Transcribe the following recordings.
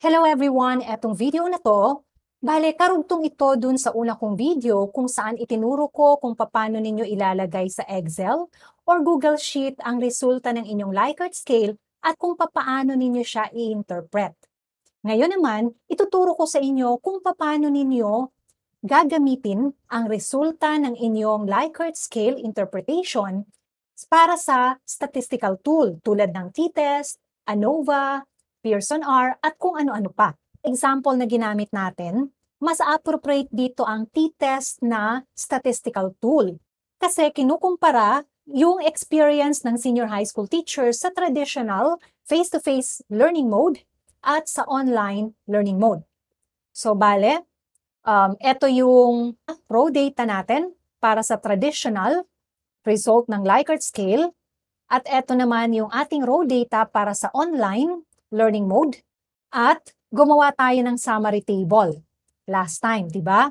Hello everyone! Etong video na to, karugtong ito dun sa una kong video kung saan itinuro ko kung paano ninyo ilalagay sa Excel or Google Sheet ang resulta ng inyong Likert scale at kung paano ninyo siya i-interpret. Ngayon naman, ituturo ko sa inyo kung paano ninyo gagamitin ang resulta ng inyong Likert scale interpretation para sa statistical tool tulad ng t-test, ANOVA, Pearson R, at kung ano-ano pa. Example na ginamit natin, mas appropriate dito ang t-test na statistical tool. Kasi kinukumpara yung experience ng senior high school teachers sa traditional face-to-face learning mode at sa online learning mode. So, ito yung raw data natin para sa traditional result ng Likert scale. At ito naman yung ating raw data para sa online learning mode. At gumawa tayo ng summary table last time, di ba?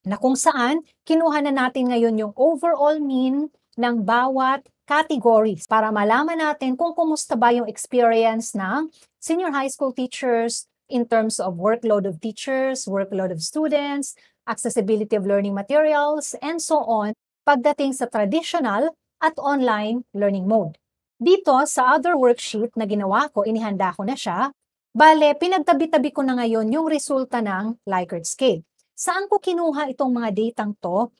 Na kung saan, kinuha na natin ngayon yung overall mean ng bawat categories para malaman natin kung kumusta ba yung experience ng senior high school teachers in terms of workload of teachers, workload of students, accessibility of learning materials, and so on, pagdating sa traditional at online learning mode. Dito, sa other worksheet na ginawa ko, inihanda ko na siya. Pinagtabi-tabi ko na ngayon yung resulta ng Likert scale. Saan ko kinuha itong mga datang to?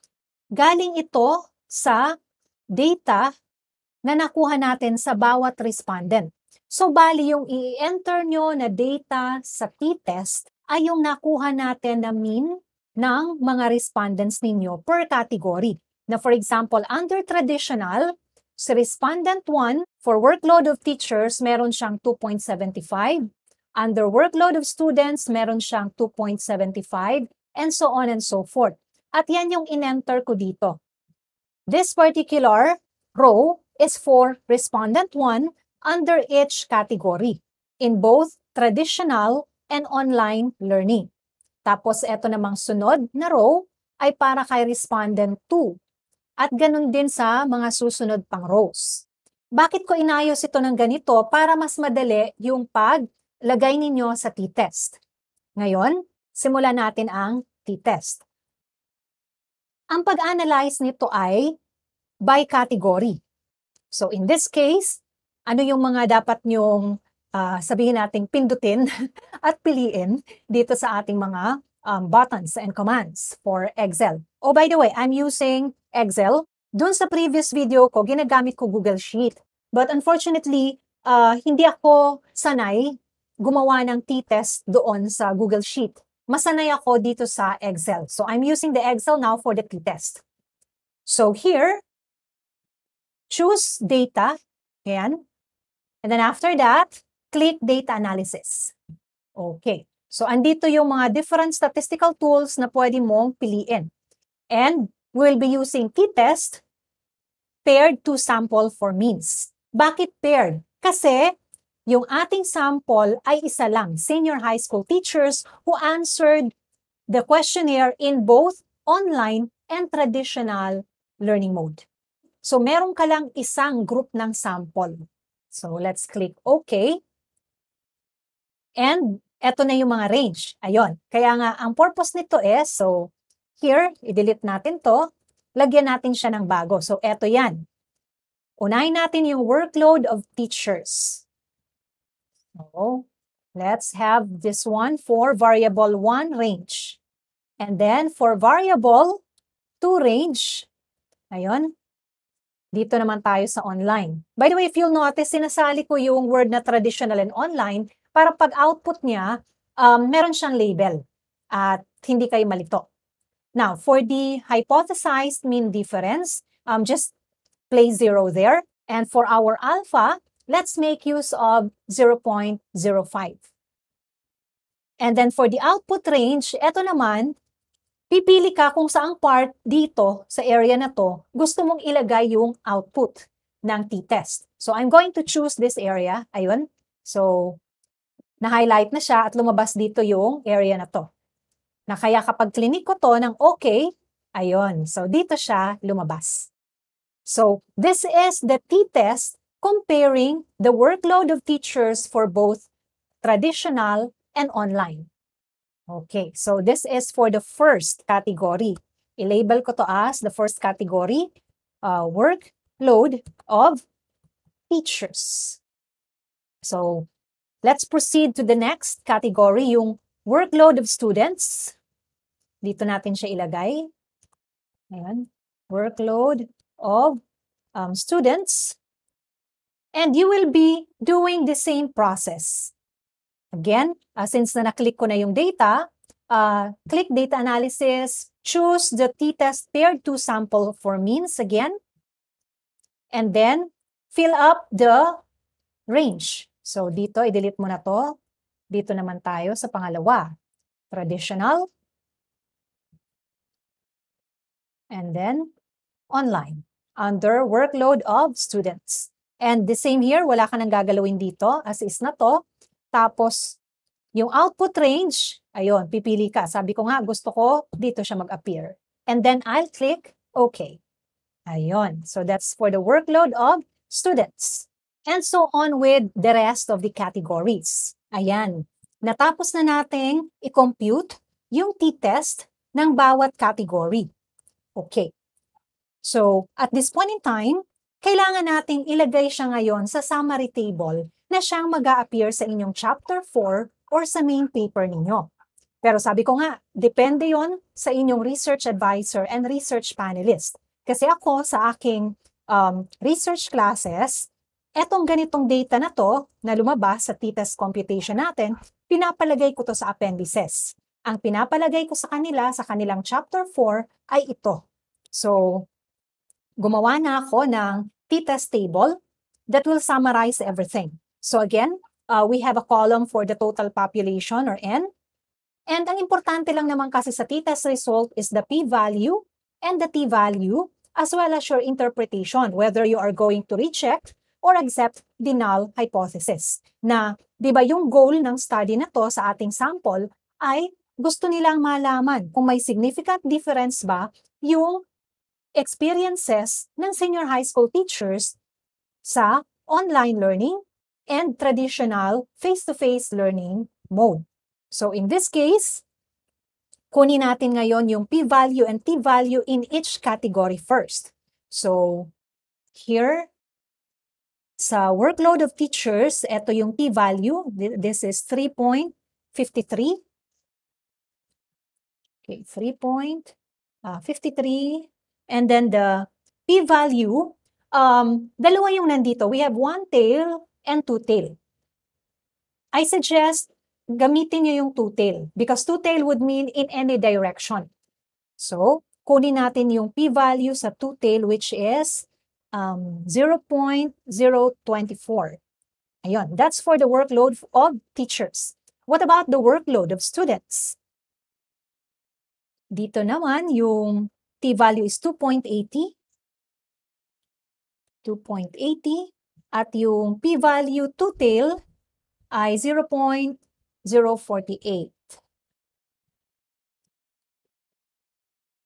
Galing ito sa data na nakuha natin sa bawat respondent. So, yung i-enter nyo na data sa t-test ay yung nakuha natin na mean ng mga respondents ninyo per category. Na for example, under traditional, sa respondent 1, for workload of teachers, meron siyang 2.75. Under workload of students, meron siyang 2.75, and so on and so forth. At yan yung in-enter ko dito. This particular row is for respondent 1 under each category in both traditional and online learning. Tapos ito namang sunod na row ay para kay respondent 2. At ganun din sa mga susunod pang rows. Bakit ko inayos ito ng ganito? Para mas madali yung paglagay ninyo sa t-test. Ngayon, simulan natin ang t-test. Ang pag-analyze nito ay by category. So in this case, ano yung mga dapat nyong sabihin nating pindutin at piliin dito sa ating mga buttons and commands for Excel. Oh, by the way, I'm using Excel. Doon sa previous video ko, ginagamit ko Google Sheet. But unfortunately, hindi ako sanay gumawa ng t-test doon sa Google Sheet. Masanay ako dito sa Excel. So I'm using the Excel now for the t-test. So here, choose data. Ayan. And then after that, click data analysis. Okay. So, andito yung mga different statistical tools na pwede mong piliin. And we'll be using t-test paired to sample for means. Bakit paired? Kasi yung ating sample ay isa lang, senior high school teachers who answered the questionnaire in both online and traditional learning mode. So, meron ka lang isang group ng sample. So, let's click OK. And eto na yung mga range. Ayun. Kaya nga, ang purpose nito is, so, here, i-delete natin to. Lagyan natin siya ng bago. So, eto yan. Unahin natin yung workload of teachers. So, let's have this one for variable 1 range. And then, for variable 2 range, ayun, dito naman tayo sa online. By the way, if you'll notice, sinasali ko yung word na traditional and online para pag output niya, meron siyang label at hindi kayo malito. Now, for the hypothesized mean difference, just place 0 there. And for our alpha, let's make use of 0.05. And then for the output range, eto naman, pipili ka kung saang part dito sa area na to gusto mong ilagay yung output ng t-test. So I'm going to choose this area. Ayun. So, na-highlight na siya at lumabas dito yung area na to. Na kaya kapag clinic ko to ng OK, ayun. So, dito siya lumabas. So, this is the t-test comparing the workload of teachers for both traditional and online. Okay, so this is for the first category. I-label ko to as the first category, workload of teachers. So, let's proceed to the next category, yung workload of students. Dito natin siya ilagay. Ayan. Workload of students. And you will be doing the same process. Again, since na-click ko na yung data, click data analysis, choose the t-test paired to sample for means again, and then fill up the range. So dito, i-delete mo na to. Dito naman tayo sa pangalawa. Traditional. And then online. Under workload of students. And the same here, wala ka nang gagalawin dito, as is na to. Tapos, yung output range, ayun, pipili ka. Sabi ko nga, gusto ko, dito siya mag-appear. And then I'll click OK. Ayun. So that's for the workload of students. And so on with the rest of the categories. Ayan. Natapos na nating i-compute yung t-test ng bawat category. Okay. So, at this point in time, kailangan nating ilagay siya ngayon sa summary table na siyang mag-a-appear sa inyong chapter 4 or sa main paper ninyo. Pero sabi ko nga, depende yon sa inyong research advisor and research panelist. Kasi ako sa aking research classes, etong ganitong data na to na lumabas sa t-test computation natin, pinapalagay ko to sa appendices. Ang pinapalagay ko sa kanila, sa kanilang chapter 4, ay ito. So, gumawa na ako ng t-test table that will summarize everything. So again, we have a column for the total population or N. And ang importante lang naman kasi sa t-test result is the p-value and the t-value as well as your interpretation, whether you are going to reject or accept the null hypothesis. Na, di ba yung goal ng study na to sa ating sample ay gusto nilang malaman kung may significant difference ba yung experiences ng senior high school teachers sa online learning and traditional face-to-face learning mode. So in this case, kunin natin ngayon yung p-value and t-value in each category first. So here, sa workload of teachers, ito yung p-value. This is 3.53. Okay, 3.53. And then the p-value, dalawa yung nandito. We have one tail and two tail. I suggest gamitin nyo yung two tail because two tail would mean in any direction. So, kunin natin yung p-value sa two tail which is 0.024. Ayun, that's for the workload of teachers. What about the workload of students? Dito naman yung t-value is 2.80. 2.80. At yung p-value to tail ay 0.048.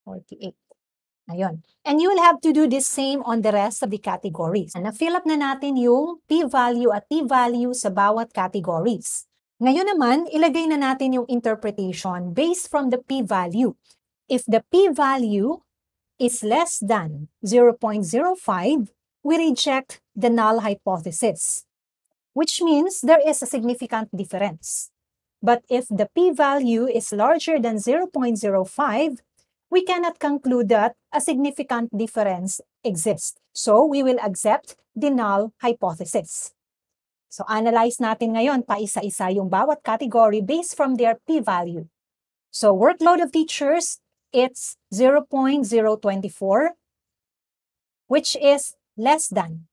48. Ayun. And you will have to do the same on the rest of the categories. Na-fill up na natin yung p-value at t-value sa bawat categories. Ngayon naman, ilagay na natin yung interpretation based from the p-value. If the p-value is less than 0.05, we reject the null hypothesis, which means there is a significant difference. But if the p-value is larger than 0.05, we cannot conclude that a significant difference exists. So we will accept the null hypothesis. So analyze natin ngayon paisa-isa yung bawat category based from their p-value. So workload of teachers, it's 0.024, which is less than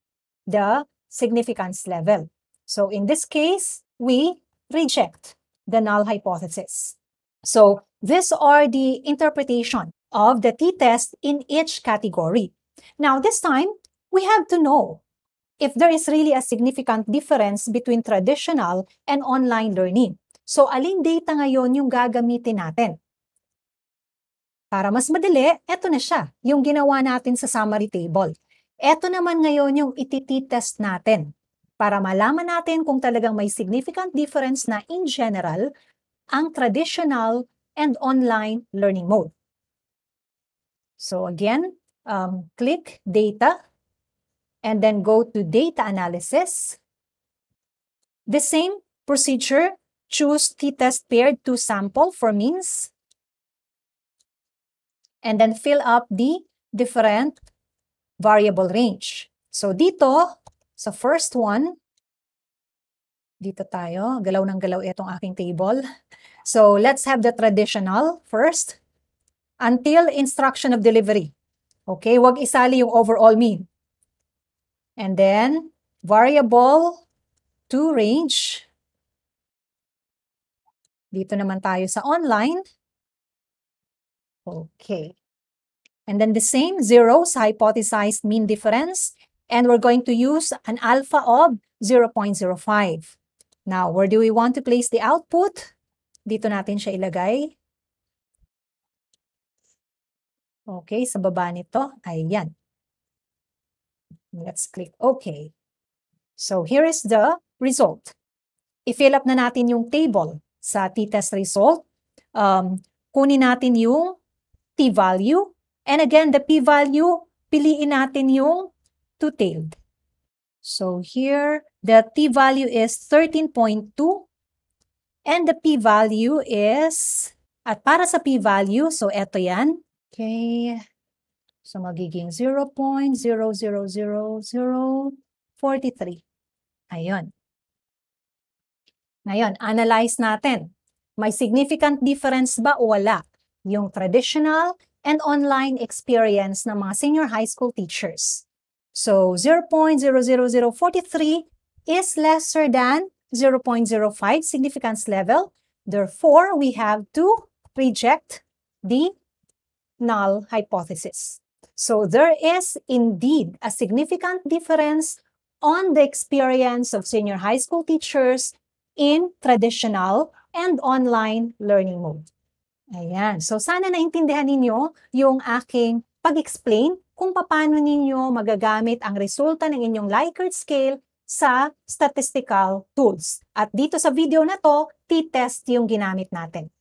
the significance level. So in this case, we reject the null hypothesis. So these are the interpretation of the t-test in each category. Now this time, we have to know if there is really a significant difference between traditional and online learning. So aling data ngayon yung gagamitin natin? Para mas madali, eto na siya, yung ginawa natin sa summary table. Eto naman ngayon yung iti-test natin para malaman natin kung talagang may significant difference na in general ang traditional and online learning mode. So again, click Data, and then go to Data Analysis. The same procedure, choose t-test paired to sample for means, and then fill up the different variable range. So dito, sa first one, dito tayo, galaw ng galaw itong aking table. So let's have the traditional first, until instruction of delivery. Okay, wag isali yung overall mean. And then, variable to range. Dito naman tayo sa online. Okay. And then the same, zeros, hypothesized mean difference. And we're going to use an alpha of 0.05. Now, where do we want to place the output? Dito natin siya ilagay. Okay, sa baba nito. Ayan. Let's click OK. So, here is the result. I-fill up na natin yung table sa t-test result. Kunin natin yung t-value. And again, the p-value, piliin natin yung two-tailed. So here, the t-value is 13.2. And the p-value is, at para sa p-value, so eto yan. Okay. So magiging 0.0000043. Ayun. Ngayon, analyze natin. May significant difference ba o wala yung traditional and online experience ng mga senior high school teachers? So, 0.00043 is lesser than 0.05 significance level. Therefore, we have to reject the null hypothesis. So, there is indeed a significant difference on the experience of senior high school teachers in traditional and online learning mode. Ayan. So, sana naintindihan ninyo yung aking pag-explain kung paano ninyo magagamit ang resulta ng inyong Likert scale sa statistical tools. At dito sa video na to, t-test yung ginamit natin.